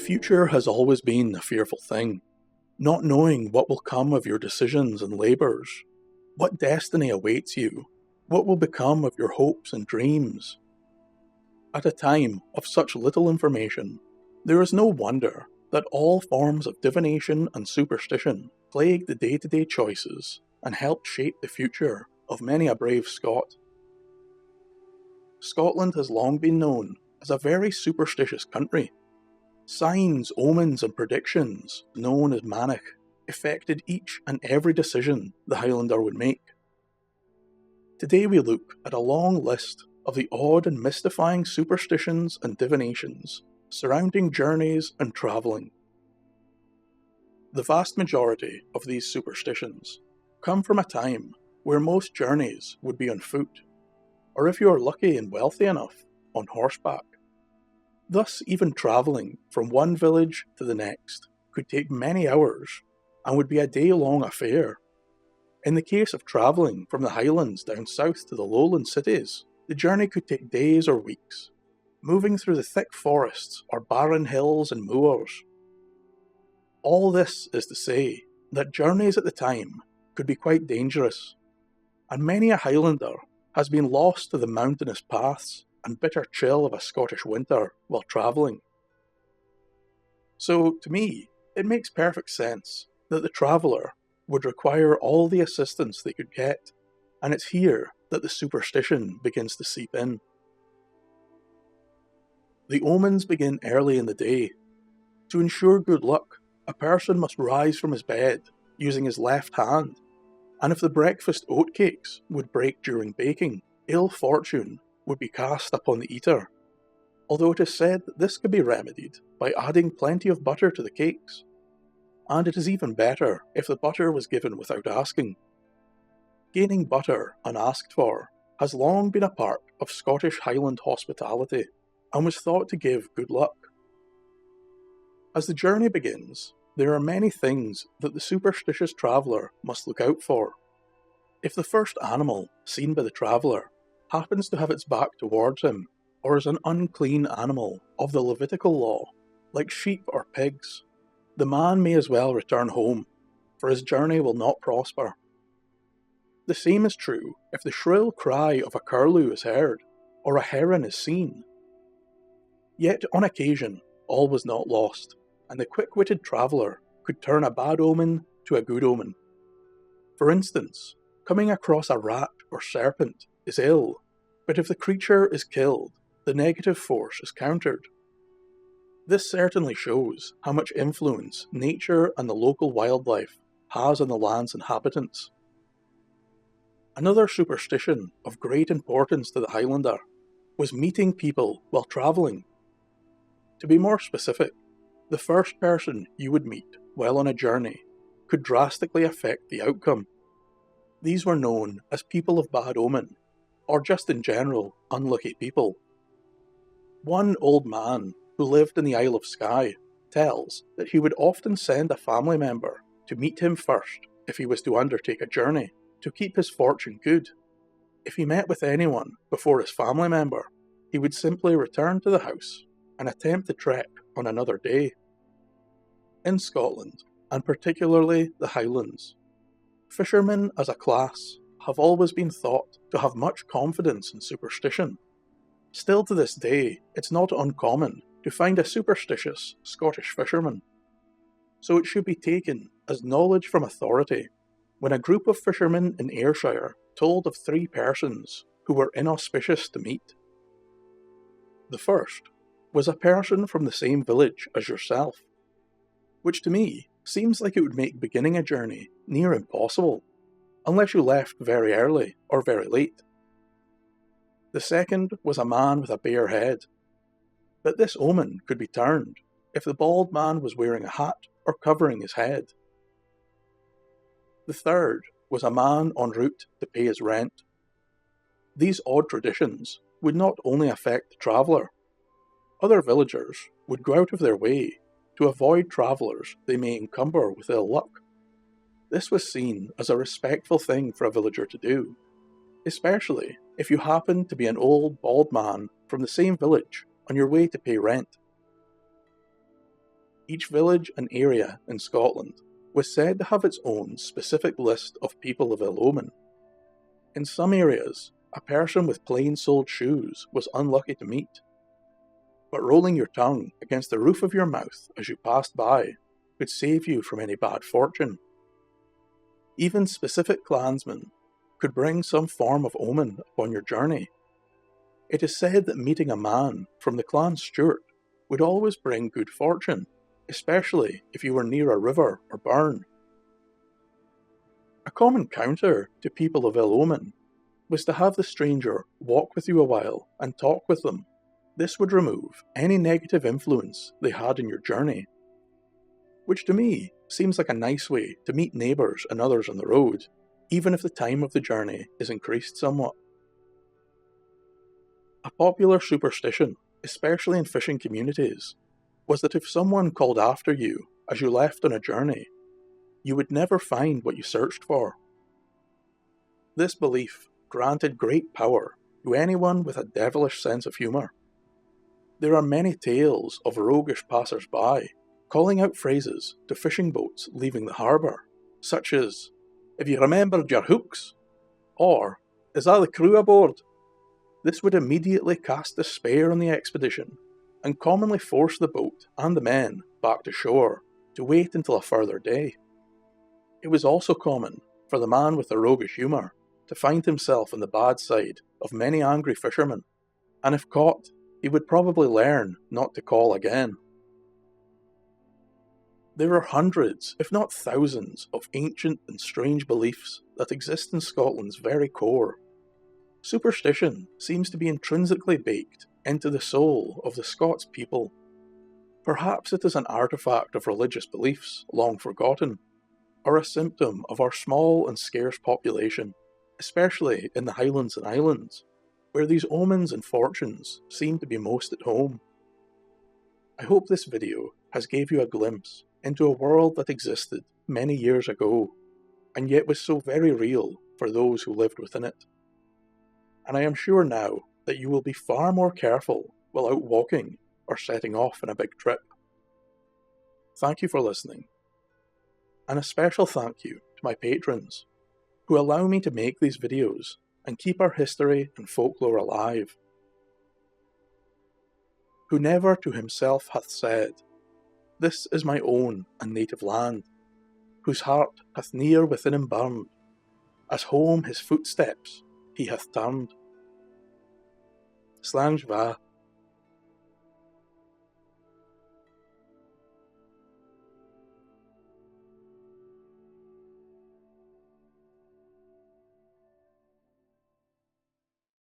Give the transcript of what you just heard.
future has always been a fearful thing, not knowing what will come of your decisions and labours, what destiny awaits you, what will become of your hopes and dreams. At a time of such little information, there is no wonder that all forms of divination and superstition plague the day-to-day choices and help shape the future of many a brave Scot. Scotland has long been known as a very superstitious country. Signs, omens and predictions, known as Manadh, affected each and every decision the Highlander would make. Today we look at a long list of the odd and mystifying superstitions and divinations surrounding journeys and travelling. The vast majority of these superstitions come from a time where most journeys would be on foot, or if you are lucky and wealthy enough, on horseback. Thus, even travelling from one village to the next could take many hours and would be a day-long affair. In the case of travelling from the Highlands down south to the lowland cities, the journey could take days or weeks, moving through the thick forests or barren hills and moors. All this is to say that journeys at the time could be quite dangerous, and many a Highlander has been lost to the mountainous paths and bitter chill of a Scottish winter while travelling. So, to me, it makes perfect sense that the traveller would require all the assistance they could get, and it's here that the superstition begins to seep in. The omens begin early in the day. To ensure good luck, a person must rise from his bed using his left hand, and if the breakfast oatcakes would break during baking, ill fortune would be cast upon the eater, although it is said that this could be remedied by adding plenty of butter to the cakes, and it is even better if the butter was given without asking. Gaining butter unasked for has long been a part of Scottish Highland hospitality, and was thought to give good luck. As the journey begins, there are many things that the superstitious traveller must look out for. If the first animal seen by the traveller happens to have its back towards him, or is an unclean animal of the Levitical law, like sheep or pigs, the man may as well return home, for his journey will not prosper. The same is true if the shrill cry of a curlew is heard, or a heron is seen. Yet on occasion, all was not lost, and the quick-witted traveller could turn a bad omen to a good omen. For instance, coming across a rat or serpent is ill, but if the creature is killed, the negative force is countered. This certainly shows how much influence nature and the local wildlife has on the land's inhabitants. Another superstition of great importance to the Highlander was meeting people while travelling. To be more specific, the first person you would meet while on a journey could drastically affect the outcome. These were known as people of bad omen, or just in general, unlucky people. One old man who lived in the Isle of Skye tells that he would often send a family member to meet him first if he was to undertake a journey, to keep his fortune good. If he met with anyone before his family member, he would simply return to the house and attempt the trek on another day. In Scotland, and particularly the Highlands, fishermen as a class have always been thought to have much confidence in superstition. Still to this day, it's not uncommon to find a superstitious Scottish fisherman. So it should be taken as knowledge from authority when a group of fishermen in Ayrshire told of 3 persons who were inauspicious to meet. The first was a person from the same village as yourself, which to me seems like it would make beginning a journey near impossible, unless you left very early or very late. The second was a man with a bare head, but this omen could be turned if the bald man was wearing a hat or covering his head. The third was a man en route to pay his rent. These odd traditions would not only affect the traveller. Other villagers would go out of their way to avoid travellers they may encumber with ill luck. This was seen as a respectful thing for a villager to do, especially if you happened to be an old bald man from the same village on your way to pay rent. Each village and area in Scotland was said to have its own specific list of people of ill omen. In some areas, a person with plain-soled shoes was unlucky to meet, but rolling your tongue against the roof of your mouth as you passed by could save you from any bad fortune. Even specific clansmen could bring some form of omen upon your journey. It is said that meeting a man from the clan Stewart would always bring good fortune, especially if you were near a river or burn. A common counter to people of ill omen was to have the stranger walk with you a while and talk with them. This would remove any negative influence they had in your journey, which to me seems like a nice way to meet neighbours and others on the road, even if the time of the journey is increased somewhat. A popular superstition, especially in fishing communities, was that if someone called after you as you left on a journey, you would never find what you searched for. This belief granted great power to anyone with a devilish sense of humour. There are many tales of roguish passers-by calling out phrases to fishing boats leaving the harbour, such as, "Have you remembered your hooks?" or, "Is that the crew aboard?" This would immediately cast despair on the expedition and commonly force the boat and the men back to shore to wait until a further day. It was also common for the man with the roguish humour to find himself on the bad side of many angry fishermen, and if caught, he would probably learn not to call again. There are hundreds, if not thousands, of ancient and strange beliefs that exist in Scotland's very core. Superstition seems to be intrinsically baked into the soul of the Scots people. Perhaps it is an artifact of religious beliefs long forgotten, or a symptom of our small and scarce population, especially in the Highlands and Islands, where these omens and fortunes seem to be most at home. I hope this video has gave you a glimpse into a world that existed many years ago, and yet was so very real for those who lived within it. And I am sure now that you will be far more careful while out walking or setting off on a big trip. Thank you for listening, and a special thank you to my patrons, who allow me to make these videos and keep our history and folklore alive. Who never to himself hath said, "This is my own and native land," whose heart hath near within him burned, as home his footsteps he hath turned. Slàinte mhath.